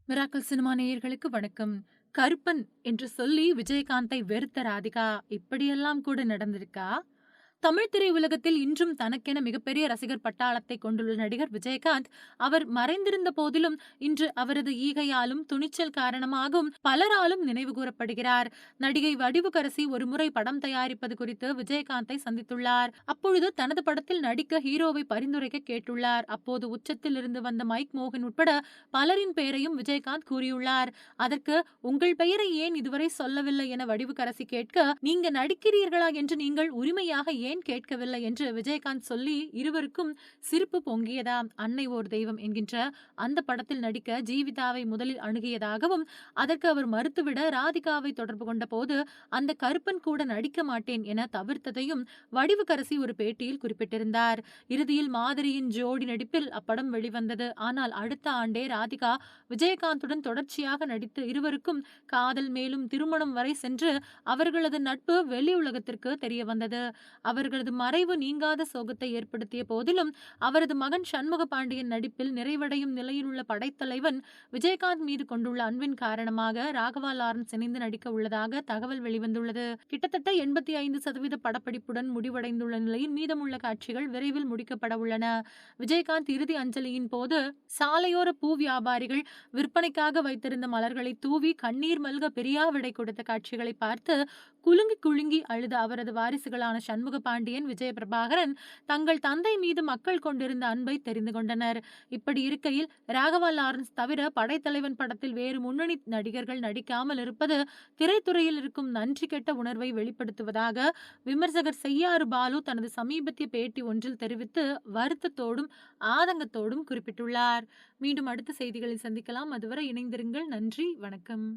Miracle cinema நேயர்களுக்கு வணக்கம். கருப்பன் என்று சொல்லி விஜயகாந்தை வெறுத்த ராதிகா, இப்படியெல்லாம் கூட நடந்திருக்கா? தமிழ் திரையுலகத்தில் இன்றும் தனக்கென மிகப்பெரிய ரசிகர் பட்டாளத்தை கொண்டுள்ள நடிகர் விஜயகாந்த், அவர் மறைந்திருந்த போதிலும் இன்று அவரது ஈகையாலும் துணிச்சல் காரணமாகவும் பலராலும் நினைவு கூறப்படுகிறார். நடிகை வடிவுக்கரசி ஒருமுறை படம் தயாரிப்பது குறித்து விஜயகாந்தை சந்தித்துள்ளார். அப்பொழுது தனது படத்தில் நடிக்க ஹீரோவை பரிந்துரைக்க கேட்டுள்ளார். அப்போது உச்சத்தில் இருந்து வந்த மைக் மோகன் உட்பட பலரின் பெயரையும் விஜயகாந்த் கூறியுள்ளார். அதற்கு உங்கள் பெயரை ஏன் இதுவரை சொல்லவில்லை என வடிவுக்கரசி கேட்க, நீங்க நடிக்கிறீர்களா என்று நீங்கள் உரிமையாக ஏன் கேட்கவில்லை என்று விஜயகாந்த் சொல்லி இருவருக்கும் சிரிப்பு பொங்கியதாம். அன்னை ஓர் தெய்வம் என்கின்ற அந்த படத்தில் நடிக்க ஜீவிதாவை முதலில் அணுகியதாகவும், அதற்கு அவர் மறுத்துவிட ராதிகாவை தொடர்பு கொண்ட போது அந்த கருப்பன் கூட நடிக்க மாட்டேன் என தவிர்த்ததையும் வடிவுக்கரசி ஒரு பேட்டியில் குறிப்பிட்டிருந்தார். இறுதியில் மாதிரியின் ஜோடி நடிப்பில் அப்படம் வெளிவந்தது. ஆனால் அடுத்த ஆண்டே ராதிகா விஜயகாந்துடன் தொடர்ச்சியாக நடித்து இருவருக்கும் காதல், மேலும் திருமணம் வரை சென்று அவர்களது நட்பு வெளி உலகத்திற்கு தெரிய வந்தது. அவர்களது மறைவு நீங்காத சோகத்தை ஏற்படுத்திய போதிலும், அவரது மகன் சண்முக பாண்டியன் நடிப்பில் நிறைவடையும் நிலையில் உள்ள படைத்தலைவன் விஜயகாந்த் மீது கொண்டுள்ள அன்பின் காரணமாக ராகவா லாரன்ஸ் இணைந்து நடிக்க உள்ளதாக தகவல் வெளிவந்துள்ளது. கிட்டத்தட்ட 85% படப்பிடிப்புடன் முடிவடைந்துள்ள நிலையில் மீதமுள்ள காட்சிகள் விரைவில் முடிக்கப்பட உள்ளன. விஜயகாந்த் இறுதி அஞ்சலியின் போது சாலையோர பூ வியாபாரிகள் விற்பனைக்காக வைத்திருந்த மலர்களை தூவி கண்ணீர் மல்க பெரியாவிடை கொடுத்த காட்சிகளை பார்த்து குலுங்கி குலுங்கி அழுத அவரது வாரிசுகளான சண்முக பாண்டியன், விஜய பிரபாகரன் தங்கள் தந்தை மீது மக்கள் கொண்டிருந்த அன்பை தெரிந்து கொண்டனர். இப்படி இருக்கையில் ராகவா லாரன்ஸ் தவிர படைத்தலைவன் படத்தில் வேறு முன்னணி நடிகர்கள் நடிக்காமல் இருப்பது திரைத்துறையில் இருக்கும் நன்றி கெட்ட உணர்வை வெளிப்படுத்துவதாக விமர்சகர் செய்யாறு பாலு தனது சமீபத்திய பேட்டி ஒன்றில் தெரிவித்து வருத்தத்தோடும் ஆதங்கத்தோடும் குறிப்பிட்டுள்ளார். மீண்டும் அடுத்த செய்திகளில் சந்திக்கலாம். அதுவரை இணைந்திருங்கள். நன்றி, வணக்கம்.